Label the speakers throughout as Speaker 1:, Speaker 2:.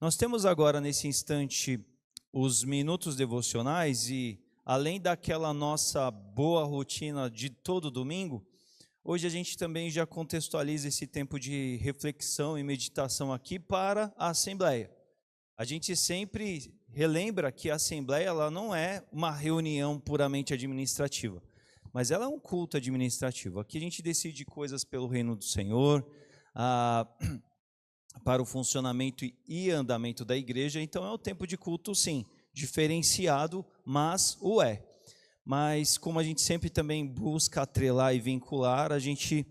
Speaker 1: Nós temos agora, nesse instante, os minutos devocionais e, além daquela nossa boa rotina de todo domingo, hoje a gente também já contextualiza esse tempo de reflexão e meditação aqui para a Assembleia. A gente sempre relembra que a Assembleia ela não é uma reunião puramente administrativa, mas ela é um culto administrativo. Aqui a gente decide coisas pelo reino do Senhor, para o funcionamento e andamento da igreja, então é um tempo de culto, sim, diferenciado, mas o é. Mas como a gente sempre também busca atrelar e vincular, a gente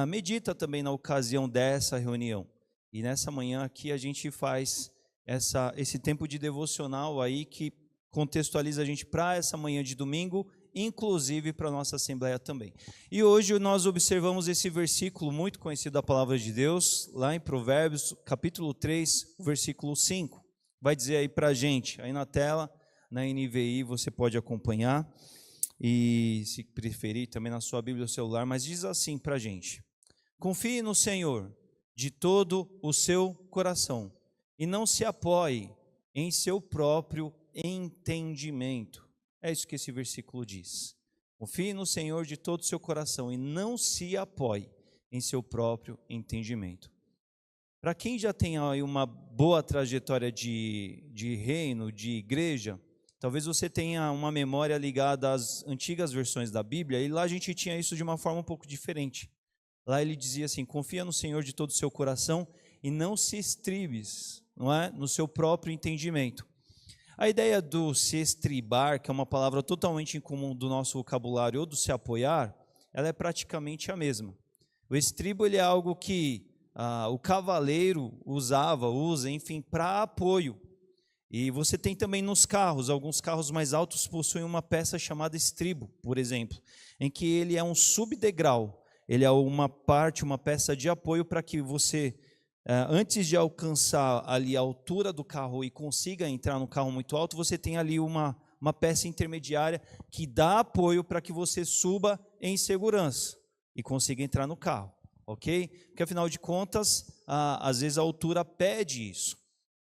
Speaker 1: medita também na ocasião dessa reunião. E nessa manhã aqui a gente faz esse tempo de devocional aí que contextualiza a gente para essa manhã de domingo, inclusive para a nossa Assembleia também. E hoje nós observamos esse versículo muito conhecido da Palavra de Deus, lá em Provérbios, capítulo 3, versículo 5. Vai dizer aí para a gente, aí na tela, na NVI, você pode acompanhar, e se preferir também na sua Bíblia ou celular, mas diz assim para a gente: confie no Senhor de todo o seu coração, e não se apoie em seu próprio entendimento. É isso que esse versículo diz. Confie no Senhor de todo o seu coração e não se apoie em seu próprio entendimento. Para quem já tem aí uma boa trajetória de reino, de igreja, talvez você tenha uma memória ligada às antigas versões da Bíblia, e lá a gente tinha isso de uma forma um pouco diferente. Lá ele dizia assim: confia no Senhor de todo o seu coração e não se estribes, não é? No seu próprio entendimento. A ideia do se estribar, que é uma palavra totalmente incomum do nosso vocabulário, ou do se apoiar, ela é praticamente a mesma. O estribo ele é algo que o cavaleiro usa, enfim, para apoio. E você tem também nos carros, alguns carros mais altos possuem uma peça chamada estribo, por exemplo, em que ele é um subdegrau, ele é uma peça de apoio para que você, antes de alcançar ali a altura do carro e consiga entrar no carro muito alto, você tem ali uma peça intermediária que dá apoio para que você suba em segurança e consiga entrar no carro, ok? Porque afinal de contas, às vezes a altura pede isso.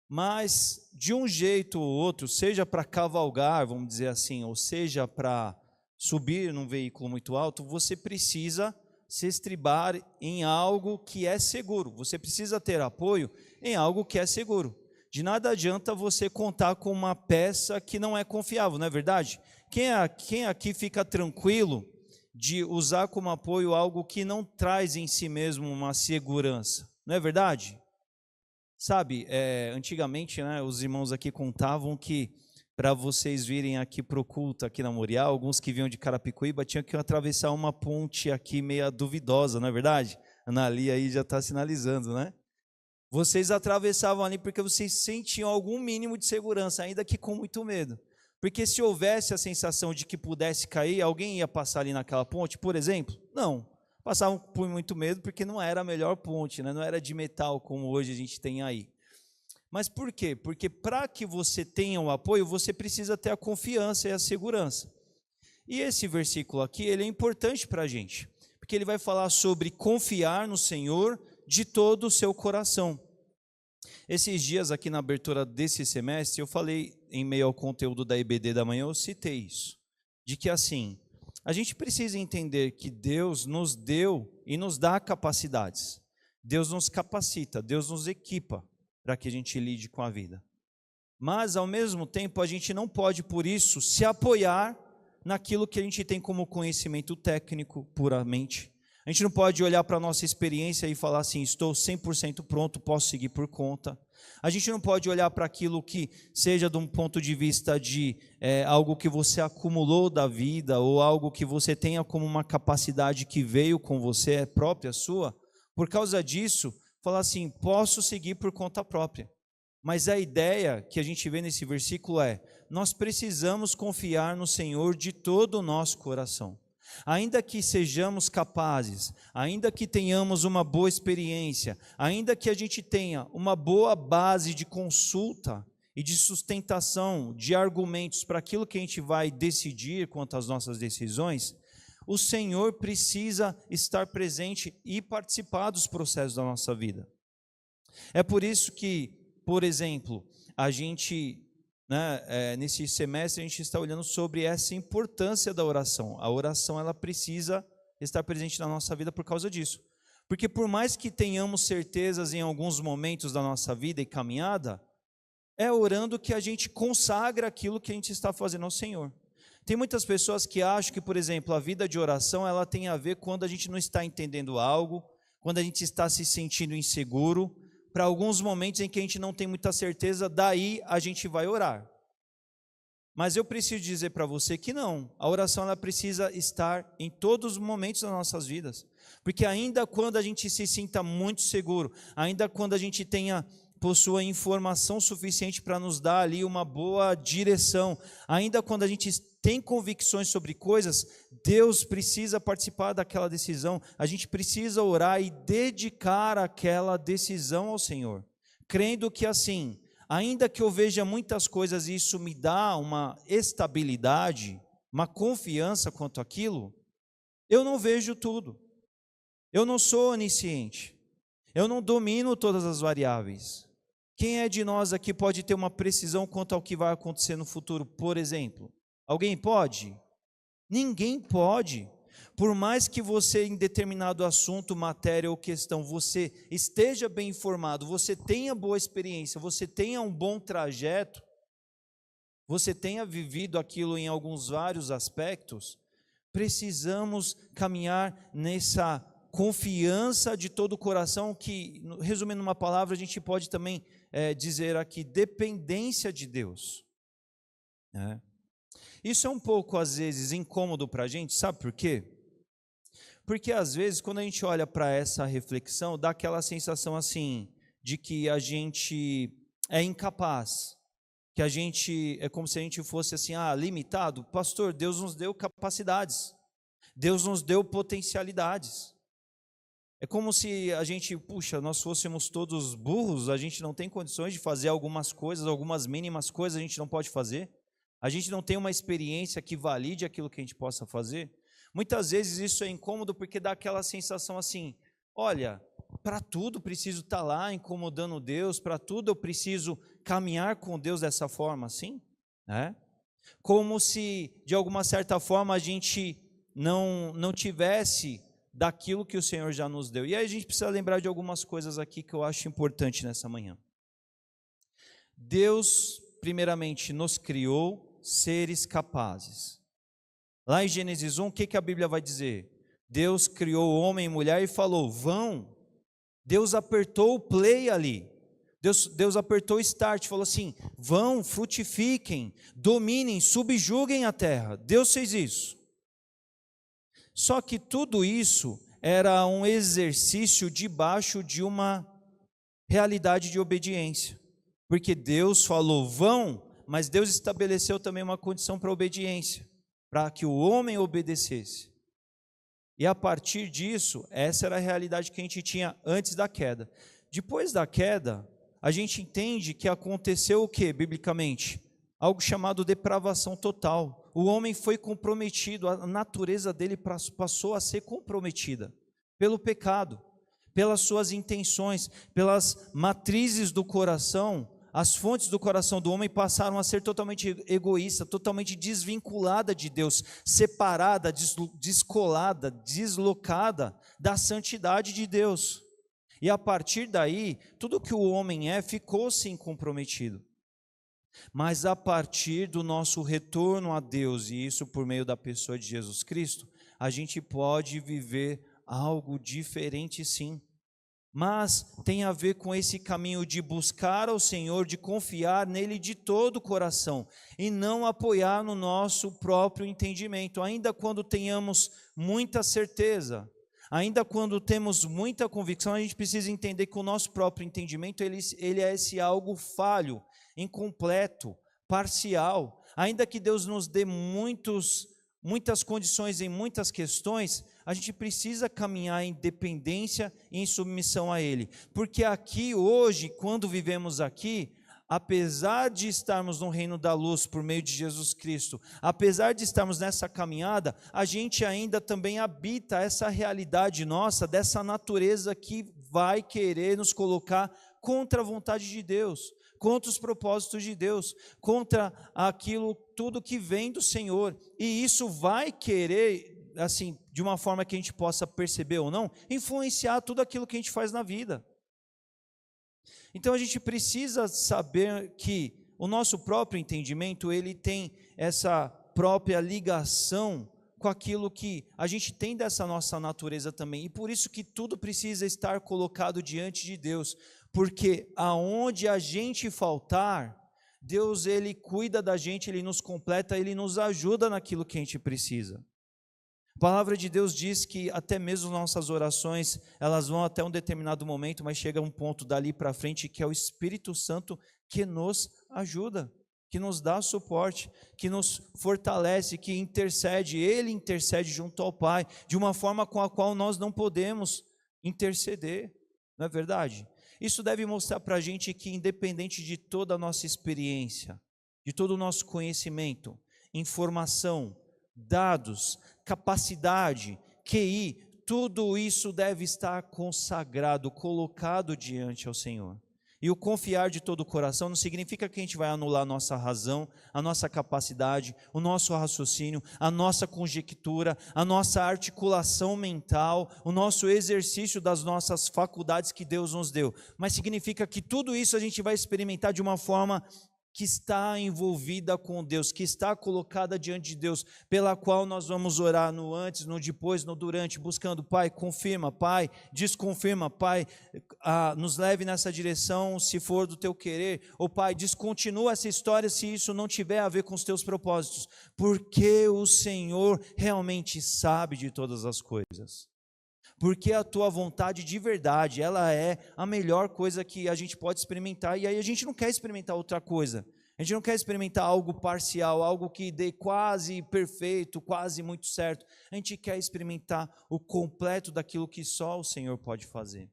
Speaker 1: Mas de um jeito ou outro, seja para cavalgar, vamos dizer assim, ou seja para subir num veículo muito alto, você precisa se estribar em algo que é seguro. Você precisa ter apoio em algo que é seguro. De nada adianta você contar com uma peça que não é confiável, não é verdade? Quem aqui fica tranquilo de usar como apoio algo que não traz em si mesmo uma segurança, não é verdade? Sabe, antigamente, né, os irmãos aqui contavam que para vocês virem aqui para o culto aqui na Moriá, alguns que vinham de Carapicuíba tinham que atravessar uma ponte aqui meio duvidosa, não é verdade? Ana Lia aí já está sinalizando, né? Vocês atravessavam ali porque vocês sentiam algum mínimo de segurança, ainda que com muito medo. Porque se houvesse a sensação de que pudesse cair, alguém ia passar ali naquela ponte, por exemplo? Não. Passavam por muito medo porque não era a melhor ponte, né? Não era de metal como hoje a gente tem aí. Mas por quê? Porque para que você tenha o apoio, você precisa ter a confiança e a segurança. E esse versículo aqui, ele é importante para a gente, porque ele vai falar sobre confiar no Senhor de todo o seu coração. Esses dias aqui na abertura desse semestre, eu falei em meio ao conteúdo da EBD da manhã, eu citei isso, de que assim, a gente precisa entender que Deus nos deu e nos dá capacidades. Deus nos capacita, Deus nos equipa para que a gente lide com a vida. Mas, ao mesmo tempo, a gente não pode, por isso, se apoiar naquilo que a gente tem como conhecimento técnico, puramente. A gente não pode olhar para a nossa experiência e falar assim, estou 100% pronto, posso seguir por conta. A gente não pode olhar para aquilo que seja de um ponto de vista de algo que você acumulou da vida, ou algo que você tenha como uma capacidade que veio com você, é própria sua. Por causa disso, falar assim, posso seguir por conta própria. Mas a ideia que a gente vê nesse versículo é, nós precisamos confiar no Senhor de todo o nosso coração. Ainda que sejamos capazes, ainda que tenhamos uma boa experiência, ainda que a gente tenha uma boa base de consulta e de sustentação de argumentos para aquilo que a gente vai decidir quanto às nossas decisões, o Senhor precisa estar presente e participar dos processos da nossa vida. É por isso que por exemplo, a gente, né, nesse semestre a gente está olhando sobre essa importância da oração. A oração, ela precisa estar presente na nossa vida por causa disso. Porque por mais que tenhamos certezas em alguns momentos da nossa vida e caminhada, é orando que a gente consagra aquilo que a gente está fazendo ao Senhor. Tem muitas pessoas que acham que, por exemplo, a vida de oração, ela tem a ver quando a gente não está entendendo algo, quando a gente está se sentindo inseguro, para alguns momentos em que a gente não tem muita certeza, daí a gente vai orar. Mas eu preciso dizer para você que não, a oração ela precisa estar em todos os momentos das nossas vidas, porque ainda quando a gente se sinta muito seguro, ainda quando a gente possua informação suficiente para nos dar ali uma boa direção, ainda quando a gente tem convicções sobre coisas, Deus precisa participar daquela decisão, a gente precisa orar e dedicar aquela decisão ao Senhor, crendo que assim, ainda que eu veja muitas coisas e isso me dá uma estabilidade, uma confiança quanto àquilo, eu não vejo tudo, eu não sou onisciente, eu não domino todas as variáveis. Quem é de nós aqui pode ter uma precisão quanto ao que vai acontecer no futuro, por exemplo? Alguém pode? Ninguém pode. Por mais que você, em determinado assunto, matéria ou questão, você esteja bem informado, você tenha boa experiência, você tenha um bom trajeto, você tenha vivido aquilo em vários aspectos, precisamos caminhar nessa confiança de todo o coração, que, resumindo uma palavra, a gente pode também dizer aqui, dependência de Deus. Isso é um pouco, às vezes, incômodo para a gente, sabe por quê? Porque, às vezes, quando a gente olha para essa reflexão, dá aquela sensação assim, de que a gente é incapaz, que a gente, é como se a gente fosse assim, limitado. Pastor, Deus nos deu capacidades, Deus nos deu potencialidades. É como se a gente, nós fôssemos todos burros, a gente não tem condições de fazer algumas coisas, algumas mínimas coisas a gente não pode fazer. A gente não tem uma experiência que valide aquilo que a gente possa fazer. Muitas vezes isso é incômodo porque dá aquela sensação assim, olha, para tudo preciso estar lá incomodando Deus, para tudo eu preciso caminhar com Deus dessa forma assim, né? Como se de alguma certa forma a gente não tivesse daquilo que o Senhor já nos deu. E aí a gente precisa lembrar de algumas coisas aqui que eu acho importante nessa manhã. Deus, primeiramente, nos criou seres capazes. Lá em Gênesis 1, o que a Bíblia vai dizer? Deus criou homem e mulher e falou, vão. Deus apertou o play ali. Deus apertou o start, falou assim, vão, frutifiquem, dominem, subjuguem a terra. Deus fez isso. Só que tudo isso era um exercício debaixo de uma realidade de obediência. Porque Deus falou, vão, mas Deus estabeleceu também uma condição para a obediência, para que o homem obedecesse. E a partir disso, essa era a realidade que a gente tinha antes da queda. Depois da queda, a gente entende que aconteceu o que, biblicamente? Algo chamado depravação total. O homem foi comprometido, a natureza dele passou a ser comprometida pelo pecado, pelas suas intenções, pelas matrizes do coração. As fontes do coração do homem passaram a ser totalmente egoísta, totalmente desvinculada de Deus, separada, descolada, deslocada da santidade de Deus. E a partir daí, tudo que o homem ficou sim comprometido. Mas a partir do nosso retorno a Deus, e isso por meio da pessoa de Jesus Cristo, a gente pode viver algo diferente sim. Mas tem a ver com esse caminho de buscar ao Senhor, de confiar nele de todo o coração, e não apoiar no nosso próprio entendimento, ainda quando tenhamos muita certeza, ainda quando temos muita convicção, a gente precisa entender que o nosso próprio entendimento, ele é esse algo falho, incompleto, parcial. Ainda que Deus nos dê muitas condições em muitas questões, a gente precisa caminhar em dependência e em submissão a Ele. Porque aqui hoje, quando vivemos aqui, apesar de estarmos no reino da luz por meio de Jesus Cristo, apesar de estarmos nessa caminhada, a gente ainda também habita essa realidade nossa, dessa natureza que vai querer nos colocar contra a vontade de Deus, contra os propósitos de Deus, contra aquilo tudo que vem do Senhor. E isso vai querer, assim, de uma forma que a gente possa perceber ou não, influenciar tudo aquilo que a gente faz na vida. Então a gente precisa saber que o nosso próprio entendimento, ele tem essa própria ligação com aquilo que a gente tem dessa nossa natureza também, e por isso que tudo precisa estar colocado diante de Deus, porque aonde a gente faltar, Deus, ele cuida da gente, ele nos completa, ele nos ajuda naquilo que a gente precisa. A palavra de Deus diz que até mesmo nossas orações, elas vão até um determinado momento, mas chega um ponto dali para frente que é o Espírito Santo que nos ajuda, que nos dá suporte, que nos fortalece, que intercede, Ele intercede junto ao Pai, de uma forma com a qual nós não podemos interceder, não é verdade? Isso deve mostrar para a gente que independente de toda a nossa experiência, de todo o nosso conhecimento, informação, dados, capacidade, QI, tudo isso deve estar consagrado, colocado diante ao Senhor. E o confiar de todo o coração não significa que a gente vai anular a nossa razão, a nossa capacidade, o nosso raciocínio, a nossa conjectura, a nossa articulação mental, o nosso exercício das nossas faculdades que Deus nos deu. Mas significa que tudo isso a gente vai experimentar de uma forma que está envolvida com Deus, que está colocada diante de Deus, pela qual nós vamos orar no antes, no depois, no durante, buscando, Pai, confirma, Pai, desconfirma, Pai, nos leve nessa direção, se for do Teu querer, ou Pai, descontinua essa história se isso não tiver a ver com os Teus propósitos, porque o Senhor realmente sabe de todas as coisas. Porque a tua vontade de verdade, ela é a melhor coisa que a gente pode experimentar, e aí a gente não quer experimentar outra coisa, a gente não quer experimentar algo parcial, algo que dê quase perfeito, quase muito certo, a gente quer experimentar o completo daquilo que só o Senhor pode fazer.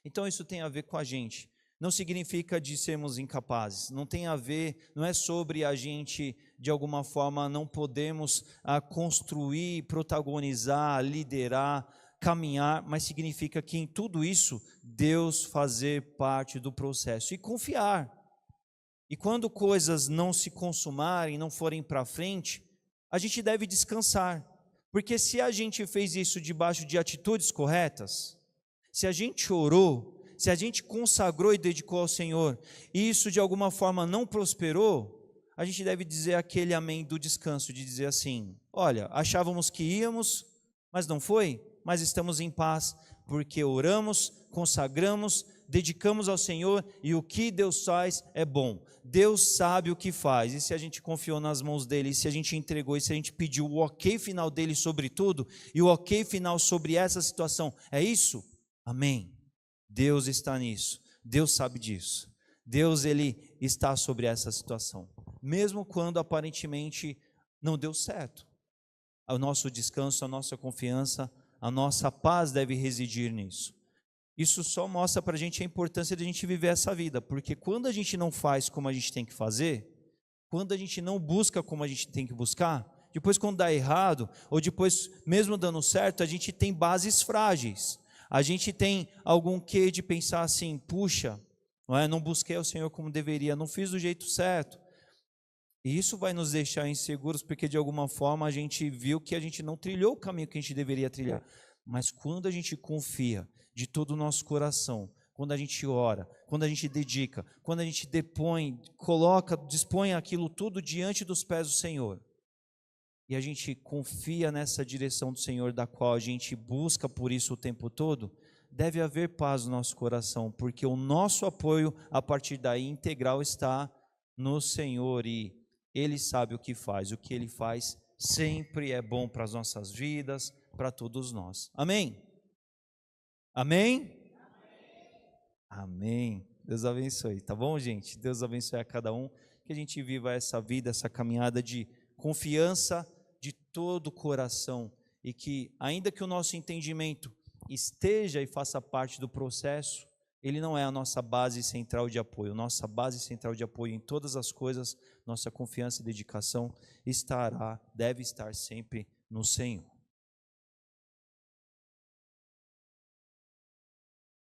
Speaker 1: Então isso tem a ver com a gente, não significa de sermos incapazes, não tem a ver, não é sobre a gente de alguma forma não podemos construir, protagonizar, liderar, caminhar, mas significa que em tudo isso, Deus fazer parte do processo e confiar. E quando coisas não se consumarem, não forem para frente, a gente deve descansar, porque se a gente fez isso debaixo de atitudes corretas, se a gente orou, se a gente consagrou e dedicou ao Senhor, e isso de alguma forma não prosperou, a gente deve dizer aquele amém do descanso, de dizer assim, olha, achávamos que íamos, mas não foi, mas estamos em paz, porque oramos, consagramos, dedicamos ao Senhor, e o que Deus faz é bom. Deus sabe o que faz, e se a gente confiou nas mãos dele, e se a gente entregou, e se a gente pediu o ok final dele sobre tudo, e o ok final sobre essa situação, é isso? Amém. Deus está nisso, Deus sabe disso. Deus, ele está sobre essa situação, mesmo quando aparentemente não deu certo. O nosso descanso, a nossa confiança, a nossa paz deve residir nisso. Isso só mostra para a gente a importância de a gente viver essa vida, porque quando a gente não faz como a gente tem que fazer, quando a gente não busca como a gente tem que buscar, depois quando dá errado, ou depois mesmo dando certo, a gente tem bases frágeis. A gente tem algum quê de pensar assim, puxa, não busquei ao Senhor como deveria, não fiz do jeito certo. E isso vai nos deixar inseguros, porque de alguma forma a gente viu que a gente não trilhou o caminho que a gente deveria trilhar. Mas quando a gente confia de todo o nosso coração, quando a gente ora, quando a gente dedica, quando a gente depõe, dispõe aquilo tudo diante dos pés do Senhor, e a gente confia nessa direção do Senhor, da qual a gente busca por isso o tempo todo, deve haver paz no nosso coração, porque o nosso apoio a partir daí integral está no Senhor, e Ele sabe o que Ele faz sempre é bom para as nossas vidas, para todos nós. Amém? Amém? Amém. Deus abençoe, tá bom, gente? Deus abençoe a cada um, que a gente viva essa vida, essa caminhada de confiança de todo o coração, e que ainda que o nosso entendimento esteja e faça parte do processo, ele não é a nossa base central de apoio. Nossa base central de apoio em todas as coisas, nossa confiança e dedicação deve estar sempre no Senhor.